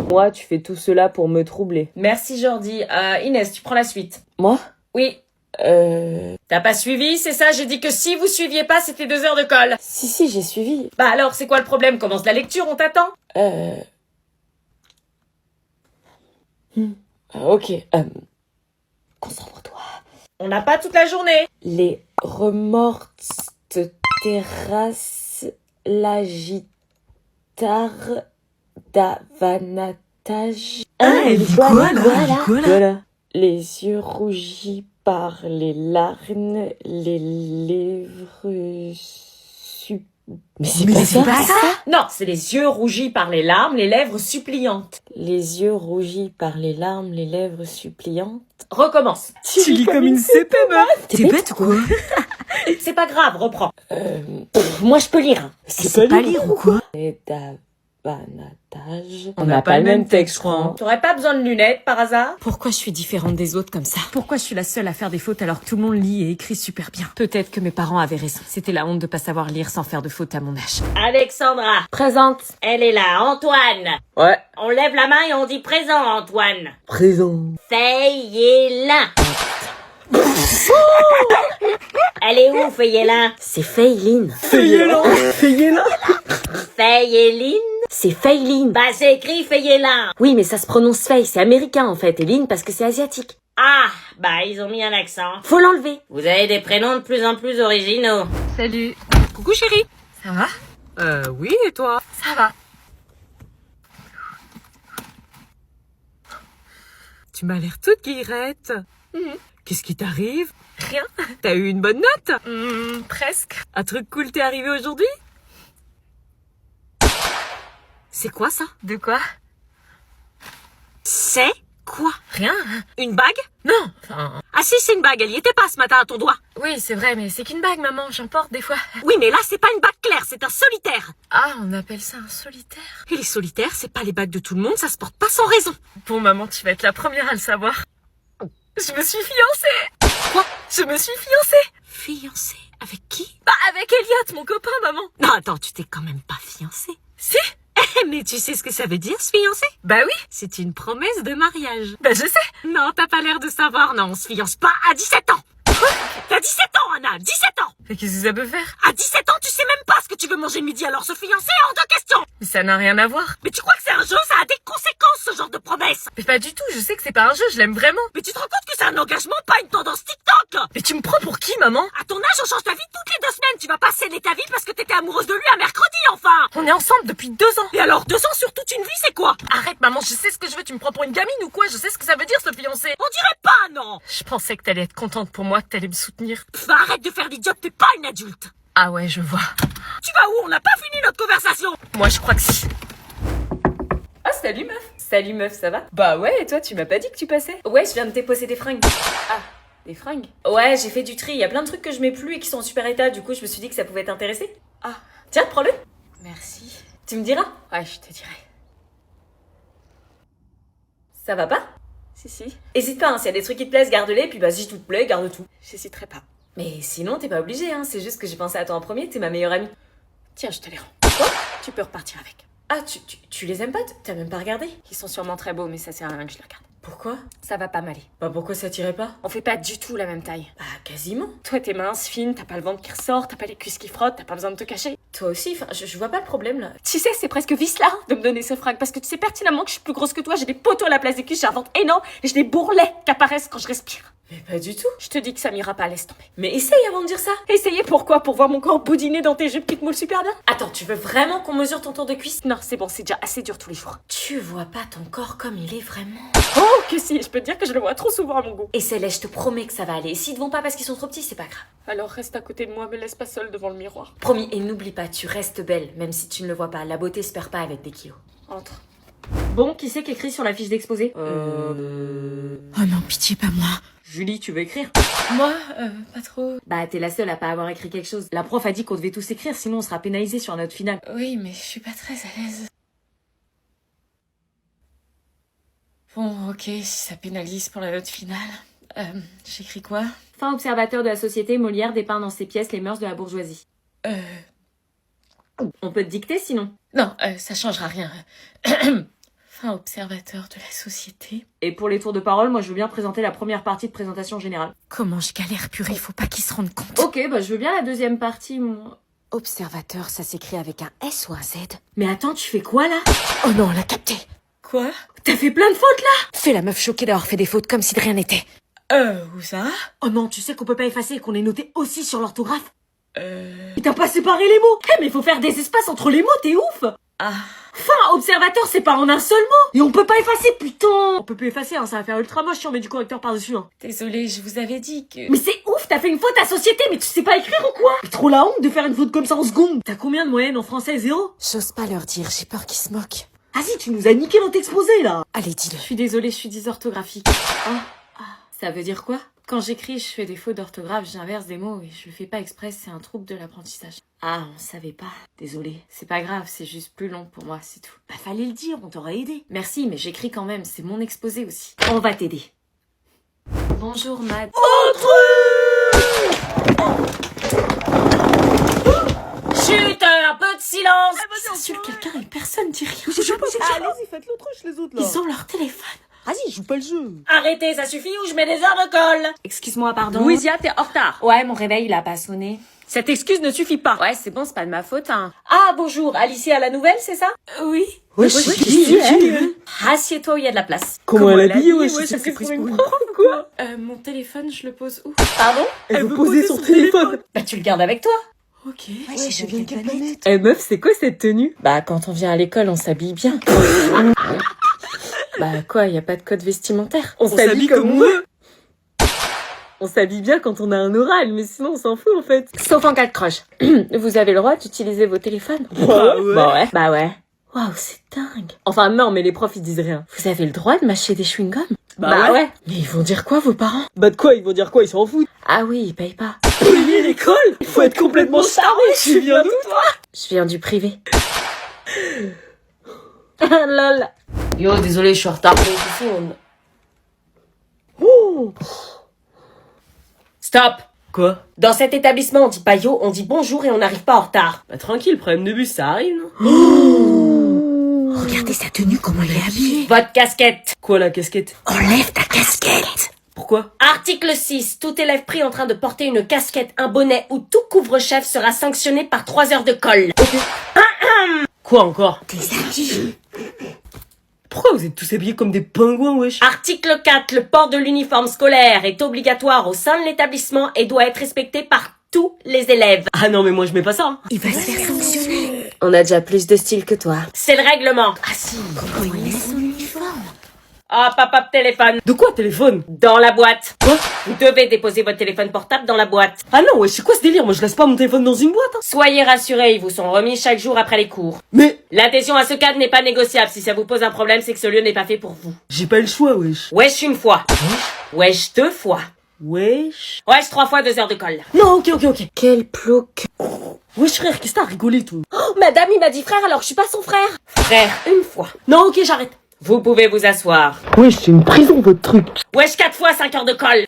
Moi, tu fais tout cela pour me troubler. Merci Jordi. Inès, tu prends la suite. Moi? Oui. T'as pas suivi, c'est ça? J'ai dit que si vous suiviez pas, c'était 2 heures de colle. Si, j'ai suivi. Bah alors, c'est quoi le problème? Commence la lecture, on t'attend. Ok. Concentre-toi. On n'a pas toute la journée. Les remords terrassent la guitare d'avanatage. Elle dit quoi là? Voilà. Les yeux rougis par les larmes, les lèvres Mais c'est pas ça. Non, c'est les yeux rougis par les larmes, les lèvres suppliantes. Les yeux rougis par les larmes, les lèvres suppliantes. Recommence. Tu lis comme une CP, meuf. T'es bête ou quoi? C'est pas grave, reprends. Moi je peux lire. C'est pas lire ou quoi? Et d'avanatage. On n'a pas le même texte, je crois. T'aurais pas besoin de lunettes, par hasard? Pourquoi je suis différente des autres comme ça? Pourquoi je suis la seule à faire des fautes alors que tout le monde lit et écrit super bien? Peut-être que mes parents avaient raison. C'était la honte de pas savoir lire sans faire de fautes à mon âge. Alexandra. Présente. Elle est là. Antoine. Ouais. On lève la main et on dit présent, Antoine. Présent. Feyelin. Elle est où, Feyelin? C'est Feyline. Feyelin. Feyelin? C'est Feyline. Bah, c'est écrit Feyelin. Oui, mais ça se prononce Fey, c'est américain en fait. Et Line parce que c'est asiatique. Ah, bah, ils ont mis un accent. Faut l'enlever. Vous avez des prénoms de plus en plus originaux. Salut. Coucou chérie. Ça va? Oui, et toi? Ça va. Tu m'as l'air toute guillerette. Qu'est-ce qui t'arrive? Rien. T'as eu une bonne note? Presque. Un truc cool t'est arrivé aujourd'hui? C'est quoi ça? De quoi? C'est quoi? Rien. Une bague? Non. Enfin... Ah si, c'est une bague. Elle y était pas ce matin à ton doigt. Oui, c'est vrai, mais c'est qu'une bague, maman. J'en porte des fois. Oui, mais là, c'est pas une bague claire, c'est un solitaire. Ah, on appelle ça un solitaire. Et les solitaires, c'est pas les bagues de tout le monde, ça se porte pas sans raison. Bon, maman, tu vas être la première à le savoir. Je me suis fiancée. Quoi? Je me suis fiancée. Fiancée? Avec qui? Bah, avec Elliot, mon copain, maman. Non, attends, tu t'es quand même pas fiancée. Si? Mais tu sais ce que ça veut dire, se fiancer? Bah oui. C'est une promesse de mariage. Bah je sais. Non, t'as pas l'air de savoir, non, on se fiance pas à 17 ans. T'as 17 ans, Anna, 17 ans. Mais qu'est-ce que ça peut faire? À 17 ans, tu sais même pas ce que tu veux manger midi, alors se fiancer hors de question. Mais ça n'a rien à voir. Mais tu crois que c'est un jeu, ça a des conséquences, ce genre de promesse. Mais pas du tout, je sais que c'est pas un jeu, je l'aime vraiment. Mais tu te rends compte que c'est un engagement, pas une tendance TikTok. Mais tu me prends pour qui, maman? À ton âge, on change ta vie toutes les 2 semaines. Tu vas pas céder ta vie parce que t'étais amoureuse de lui un mercredi, enfin. On est ensemble depuis 2 ans. Et alors, 2 ans sur toute une vie, c'est quoi? Arrête, maman, je sais ce que je veux, tu me prends pour une gamine ou quoi? Je sais ce que ça veut dire, se fiancer. On dirait pas, non. Je pensais que t'allais être contente pour moi, que t'allais me soutenir. Pff, arrête de faire l'idiote, t'es pas une adulte. Ah ouais, je vois. Tu vas où? On n'a pas fini notre conversation. Moi, je crois que si. Ah, salut meuf. Salut meuf, ça va? Bah ouais, et toi, tu m'as pas dit que tu passais? Ouais, je viens de déposer des fringues. Ah, des fringues? Ouais, j'ai fait du tri. Il y a plein de trucs que je mets plus et qui sont en super état. Du coup, je me suis dit que ça pouvait t'intéresser. Ah, tiens, prends-le. Merci. Tu me diras? Ouais, je te dirai. Ça va pas? Si. Hésite pas, hein, s'il y a des trucs qui te plaisent, garde-les. Puis bah, si tout te plaît, garde tout. J'hésiterai pas. Mais sinon, t'es pas obligé, hein. C'est juste que j'ai pensé à toi en premier, t'es ma meilleure amie. Tiens, je te les rends. Quoi? Tu peux repartir avec. Ah, tu les aimes pas? T'as même pas regardé? Ils sont sûrement très beaux, mais ça sert à rien que je les regarde. Pourquoi? Ça va pas m'aller. Bah pourquoi ça tirait pas? On fait pas du tout la même taille. Bah quasiment. Toi t'es mince, fine, t'as pas le ventre qui ressort, t'as pas les cuisses qui frottent, t'as pas besoin de te cacher. Toi aussi, enfin je vois pas le problème là. Tu sais, c'est presque vice-là de me donner ce fringue parce que tu sais pertinemment que je suis plus grosse que toi, j'ai des poteaux à la place des cuisses, j'ai un ventre énorme et j'ai des bourrelets qui apparaissent quand je respire. Mais pas du tout. Je te dis que ça m'ira pas, laisse tomber. Mais essaye avant de dire ça. Essayer pourquoi? Pour voir mon corps boudiner dans tes jupes qui te moulent super bien? Attends, tu veux vraiment qu'on mesure ton tour de cuisse? Non, c'est bon, c'est déjà assez dur tous les jours. Tu vois pas ton corps comme il est vraiment? Oh, que si, je peux te dire que je le vois trop souvent à mon goût. Et Céleste, je te promets que ça va aller. Et s'ils te vont pas parce qu'ils sont trop petits, c'est pas grave. Alors reste à côté de moi, me laisse pas seule devant le miroir. Promis, et n'oublie pas, tu restes belle, même si tu ne le vois pas. La beauté se perd pas avec des kilos. Entre. Bon, qui c'est qui écrit sur la fiche d'exposé? Oh non, pitié, pas moi. Julie, tu veux écrire? Moi, pas trop. Bah, t'es la seule à pas avoir écrit quelque chose. La prof a dit qu'on devait tous écrire, sinon on sera pénalisé sur notre finale. Oui, mais je suis pas très à l'aise. Bon, ok, si ça pénalise pour la note finale. J'écris quoi? Fin observateur de la société, Molière dépeint dans ses pièces les mœurs de la bourgeoisie. On peut te dicter sinon. Non, ça changera rien. Fin observateur de la société. Et pour les tours de parole, moi je veux bien présenter la première partie de présentation générale. Comment je galère, purée, faut pas qu'ils se rendent compte. Ok, bah je veux bien la deuxième partie, moi. Observateur, ça s'écrit avec un S ou un Z? Mais attends, tu fais quoi là? Oh non, on l'a capté. Quoi? T'as fait plein de fautes là? Fais la meuf choquée d'avoir fait des fautes comme si de rien n'était. Où ça? Oh non, tu sais qu'on peut pas effacer et qu'on est noté aussi sur l'orthographe? Et t'as pas séparé les mots? Eh mais faut faire des espaces entre les mots, t'es ouf! Ah. Fin observateur, c'est pas en un seul mot! Et on peut pas effacer, putain! On peut plus effacer, hein, ça va faire ultra moche si on met du correcteur par-dessus, hein. Désolée, je vous avais dit que... Mais c'est ouf, t'as fait une faute à société, mais tu sais pas écrire ou quoi? C'est trop la honte de faire une faute comme ça en seconde! T'as combien de moyenne en français? 0? J'ose pas leur dire, j'ai peur qu'ils se moquent. Vas-y, tu nous as niqué dans t'exposé, là! Allez, dis-le. Je suis désolée, je suis dysorthographique. Ça veut dire quoi? Quand j'écris, je fais des fautes d'orthographe, j'inverse des mots et je le fais pas exprès, c'est un trouble de l'apprentissage. Ah, on savait pas. Désolée. C'est pas grave, c'est juste plus long pour moi, c'est tout. Bah fallait le dire, on t'aurait aidé. Merci, mais j'écris quand même, c'est mon exposé aussi. On va t'aider. Bonjour, Mad. Chut, un peu de silence. Ils insultent quelqu'un et personne dit rien. Allez-y, faites l'autruche les autres là. Ils ont leur téléphone. Vas-y, joue pas le jeu. Arrêtez, ça suffit ou je mets des heures de colle. Excuse-moi, pardon. Louisia, t'es en retard. Ouais, mon réveil, il a pas sonné. Cette excuse ne suffit pas. Ouais, c'est bon, c'est pas de ma faute, hein. Ah, bonjour, Alicia à la nouvelle, c'est ça? Oui. Wesh, c'est qui elle? Assieds-toi où il y a de la place. Comment elle habille, wesh, Ouais, c'est ça fait prise pour une pour une prof ou quoi? Mon téléphone, je le pose où? Pardon? Elle veut poser son téléphone. Bah tu le gardes avec toi. Ok. Ouais, je viens de quelle planète? Eh meuf, c'est quoi cette tenue? Bah, quand on vient à l'école, on s'habille bien. Bah quoi, y a pas de code vestimentaire. On s'habille comme on veut. On s'habille bien quand on a un oral, mais sinon on s'en fout en fait. Sauf en cas de crush. Vous avez le droit d'utiliser vos téléphones? Bah ouais. Bah ouais. Bah ouais. Waouh, c'est dingue. Enfin non, mais les profs ils disent rien. Vous avez le droit de mâcher des chewing-gums? Bah ouais. Mais ils vont dire quoi, vos parents? Bah de quoi, ils vont dire quoi, ils s'en foutent. Ah oui, ils payent pas. Payer l'école? Il faut être complètement charmé, tu viens d'où toi? Je viens du privé. Lol. Yo, désolé, je suis en retard. Stop. Quoi? Dans cet établissement, on dit pas yo, on dit bonjour et on n'arrive pas en retard. Bah tranquille, problème de bus, ça arrive, non? Regardez sa tenue, comment il est habillé. Votre casquette. Quoi la casquette? Enlève ta casquette. Pourquoi? Article 6. Tout élève pris en train de porter une casquette, un bonnet ou tout couvre-chef sera sanctionné par 3 heures de colle. Quoi encore? T'es habillé. Pourquoi vous êtes tous habillés comme des pingouins, wesh? Article 4. Le port de l'uniforme scolaire est obligatoire au sein de l'établissement et doit être respecté par tous les élèves. Ah non, mais moi je mets pas ça. Hein. Il va se faire sanctionner. On a déjà plus de style que toi. C'est le règlement. Ah si, comment il met son uniforme? Hop, hop, hop, téléphone. De quoi, téléphone? Dans la boîte. Quoi? Vous devez déposer votre téléphone portable dans la boîte. Ah non, wesh, c'est quoi ce délire? Moi je laisse pas mon téléphone dans une boîte, hein. Soyez rassurés, ils vous sont remis chaque jour après les cours. Mais L'adhésion à ce cadre n'est pas négociable. Si ça vous pose un problème, c'est que ce lieu n'est pas fait pour vous. j'ai pas le choix, wesh. Wesh une fois. Wesh 2 fois. Wesh. Wesh 3 fois 2 heures de colle. Non, ok. Quel plouc. Wesh frère, qu'est-ce que t'as rigolé, toi? Oh, madame, il m'a dit frère alors je suis pas son frère. Frère, une fois. Non, ok, j'arrête. Vous pouvez vous asseoir. Wesh, c'est une prison votre truc. Wesh 4 fois 5 heures de colle.